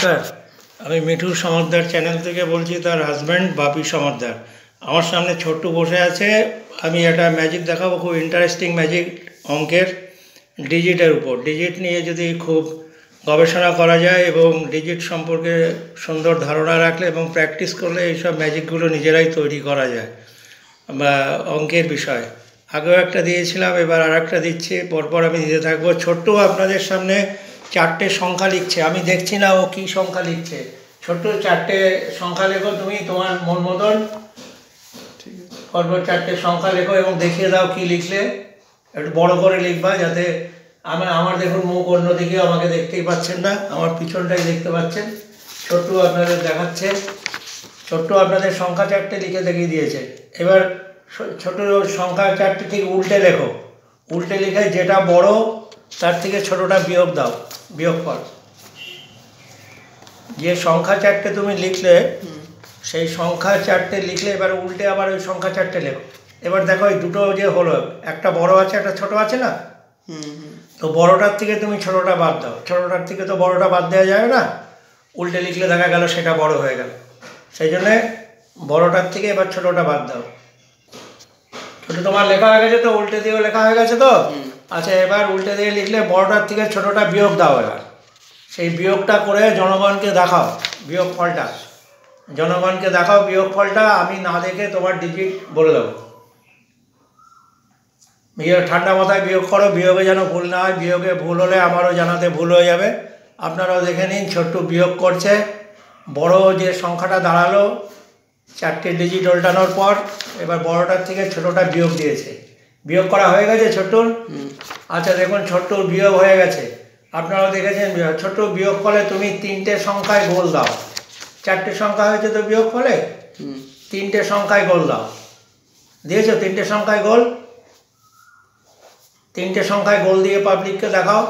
নমস্কার, আমি মিঠু সমাদ্দার চ্যানেল থেকে বলছি, তার হাজব্যান্ড বাপি সমাদ্দার। আমার সামনে ছোট্টু বসে আছে। আমি একটা ম্যাজিক দেখাবো, খুব ইন্টারেস্টিং ম্যাজিক, অঙ্কের ডিজিটের উপর। ডিজিট নিয়ে যদি খুব গবেষণা করা যায় এবং ডিজিট সম্পর্কে সুন্দর ধারণা রাখলে এবং প্র্যাকটিস করলে এইসব ম্যাজিকগুলো নিজেরাই তৈরি করা যায় বা অঙ্কের বিষয়। আগেও একটা দিয়েছিলাম, এবার আর একটা দিচ্ছি, পরপর আমি দিতে থাকবো। ছোট্ট আপনাদের সামনে চারটে সংখ্যা লিখছে, আমি দেখছি না ও কী সংখ্যা লিখছে। ছোট্ট চারটে সংখ্যা লেখো, তুমি তোমার মন মতন পরপর চারটে সংখ্যা লেখো এবং দেখিয়ে দাও কি লিখলে। একটু বড় করে লিখবা, যাতে আমার দেখুন মুখ অন্যদিকে, আমাকে দেখতেই পাচ্ছেন না, আমার পিছনটাই দেখতে পাচ্ছেন। ছোট্ট আপনাদের দেখাচ্ছে, ছোট্ট আপনাদের সংখ্যা চারটে লিখে দেখিয়ে দিয়েছে। এবার ছোট সংখ্যা চারটে ঠিক উল্টে লেখো, উল্টে লিখে যেটা বড় তার থেকে ছোটটা বিয়োগ দাও, বিয়োগফল। যে সংখ্যা চারটে তুমি লিখলে সেই সংখ্যা চারটে লিখলে এবার উল্টে আবার ওই সংখ্যা চারটে লেখো। এবার দেখো এই দুটো যে হলো, একটা বড় আছে একটা ছোট আছে না, তো বড়টার থেকে তুমি ছোটটা বাদ দাও, ছোটটার থেকে তো বড়টা বাদ দেওয়া যাবে না, উল্টে লিখলে দেখা গেল সেটা বড় হয়ে গেল। সেই জন্যে বড়টার থেকে এবার ছোটটা বাদ দাও। ছোট তোমার লেখা হয়ে গেছে তো, উল্টে দিয়েও লেখা হয়ে গেছে তো। আচ্ছা, এবার উল্টে দিয়ে লিখলে বড়টার থেকে ছোটটা বিয়োগ দাও। এবার সেই বিয়োগটা করে জনগণকে দেখাও, বিয়োগ ফলটা জনগণকে দেখাও। বিয়োগ ফলটা আমি না দেখে তোমার ডিজিট বলে দেবো। ঠান্ডা মাথায় বিয়োগ করো, বিয়োগে যেন ভুল না হয়। বিয়োগে ভুল হলে আমারও জানাতে ভুল হয়ে যাবে। আপনারাও দেখে নিন, ছোট্ট বিয়োগ করছে। বড় যে সংখ্যাটা দাঁড়ালো চারটে ডিজিট উল্টানোর পর, এবার বড়টার থেকে ছোটটা বিয়োগ দিয়েছে। বিয়োগ করা হয়ে গেছে ছোট্টুর? আচ্ছা দেখুন, ছোট্টুর বিয়োগ হয়ে গেছে, আপনারাও দেখেছেন। ছোট্ট বিয়োগ ফলে তুমি তিনটে সংখ্যায় গোল দাও। চারটে সংখ্যা হয়েছে তো বিয়োগ ফলে, তিনটে সংখ্যায় গোল দাও। দিয়েছো তিনটে সংখ্যায় গোল? তিনটে সংখ্যায় গোল দিয়ে পাবলিককে দেখাও।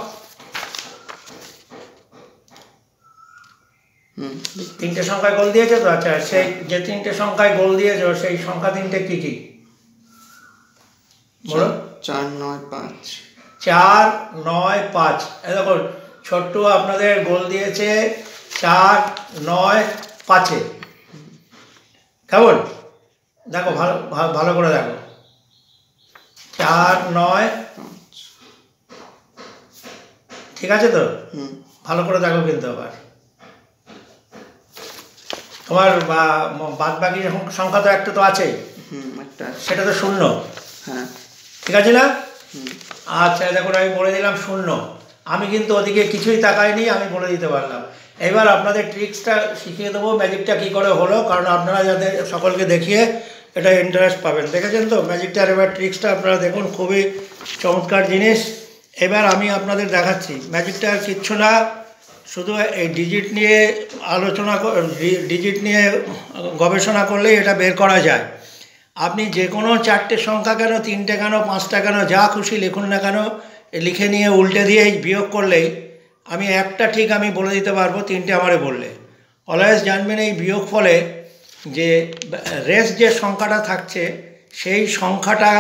তিনটে সংখ্যায় গোল দিয়েছে তো? আচ্ছা, সেই যে তিনটে সংখ্যায় গোল দিয়েছো সেই সংখ্যা তিনটে কি কি বলো? 4, 9, 5। 4, 9, 5। দেখো ছোট্ট আপনাদের গোল দিয়েছে 4, 9, 5-এ। কেমন দেখো, ভালো ভালো করে দেখো। 4, 9, ঠিক আছে তো? ভালো করে দেখো কিন্তু। আবার তোমার বাদ বাকি সংখ্যা তো একটা তো আছেই, সেটা তো শূন্য। হ্যাঁ, ঠিক আছে না? আচ্ছা দেখুন, আমি বলে দিলাম শূন্য। আমি কিন্তু ওদিকে কিছুই তাকাইনি, আমি বলে দিতে পারলাম। এবার আপনাদের ট্রিক্সটা শিখিয়ে দেবো, ম্যাজিকটা কী করে হলো, কারণ আপনারা যাতে সকলকে দেখিয়ে এটা ইন্টারেস্ট পাবেন। দেখেছেন তো ম্যাজিকটার? এবার ট্রিক্সটা আপনারা দেখুন, খুবই চমৎকার জিনিস। এবার আমি আপনাদের দেখাচ্ছি। ম্যাজিকটা আর কিচ্ছু না, শুধু এই ডিজিট নিয়ে ডিজিট নিয়ে গবেষণা করলেই এটা বের করা যায়। আপনি যে কোনো চারটে সংখ্যা কেন, তিনটে কেন, পাঁচটা কেন, যা খুশি লিখুন না কেন, লিখে নিয়ে উল্টে দিয়ে বিয়োগ করলেই আমি একটা ঠিক আমি বলে দিতে পারবো, তিনটে আমারে বললে। অলওয়েজ জানবেন এই বিয়োগ ফলে যে রেস যে সংখ্যাটা থাকছে সেই সংখ্যাটা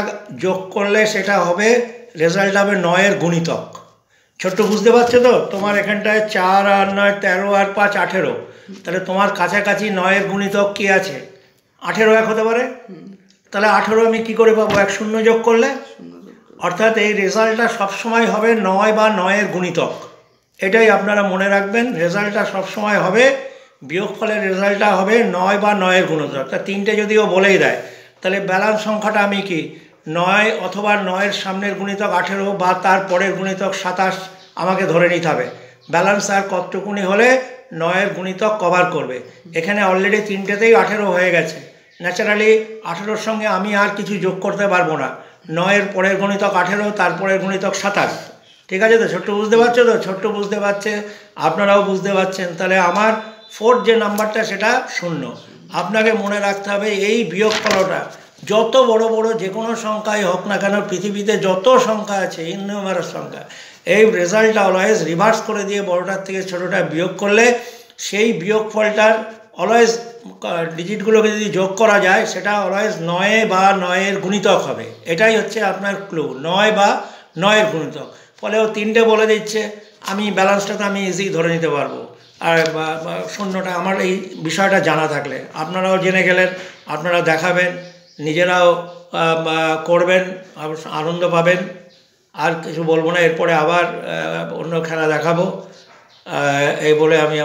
যোগ করলে সেটা হবে, রেজাল্ট হবে 9-এর গুণিতক। ছোট্ট বুঝতে পারছো তো? তোমার এখানটায় 4 আর 9, 13 আর 5, 18। তাহলে তোমার কাছাকাছি 9-এর গুণিতক কী আছে? 18 এক হতে পারে। তাহলে 18 আমি কী করে পাবো? 1 শূন্য যোগ করলে। অর্থাৎ এই রেজাল্টটা সবসময় হবে 9 বা 9-এর গুণিতক। এটাই আপনারা মনে রাখবেন, রেজাল্টটা সবসময় হবে, বিয়োগফলের রেজাল্টটা হবে 9 বা 9-এর গুণিতক। তা তিনটে যদিও বলেই দেয়, তাহলে ব্যালেন্স সংখ্যাটা আমি কি 9 অথবা 9-এর সামনের গুণিতক 18 বা তার পরের গুণিতক 27 আমাকে ধরে নিতে হবে। ব্যালেন্স আর কতটুকুনি হলে 9-এর গুণিতক কভার করবে। এখানে অলরেডি তিনটেতেই 18 হয়ে গেছে। ন্যাচারালি 18-র সঙ্গে আমি আর কিছু যোগ করতে পারবো না। 9-এর পরের গুণিতক 18, তারপরের গুণিতক 27। ঠিক আছে তো? ছোট্ট বুঝতে পারছো তো? ছোট্ট বুঝতে পারছে, আপনারাও বুঝতে পারছেন। তাহলে আমার ফোর্থ যে নাম্বারটা সেটা শূন্য। আপনাকে মনে রাখতে হবে এই বিয়োগ ফলটা যত বড় বড় যে কোনো সংখ্যাই হোক না কেন, পৃথিবীতে যত সংখ্যা আছে, ইননিউমারাস সংখ্যা, এই রেজাল্টটা অলওয়েজ রিভার্স করে দিয়ে বড়টার থেকে ছোটোটা বিয়োগ করলে সেই বিয়োগ ফলটার অলওয়েজ ডিজিটগুলোকে যদি যোগ করা যায় সেটা অলওয়েজ 9 বা 9-এর গুণিতক হবে। এটাই হচ্ছে আপনার ক্লু, 9 বা 9-এর গুণিতক। ফলে ও তিনটে বলে দিচ্ছে, আমি ব্যালেন্সটা তো আমি ইজি ধরে নিতে পারবো। আর শূন্যটা আমার এই বিষয়টা জানা থাকলে আপনারাও জেনে গেলেন, আপনারা দেখাবেন, নিজেরাও করবেন, আনন্দ পাবেন। আর কিছু বলবো না, এরপরে আবার অন্য খেলা দেখাবো এই বলে আমি আমার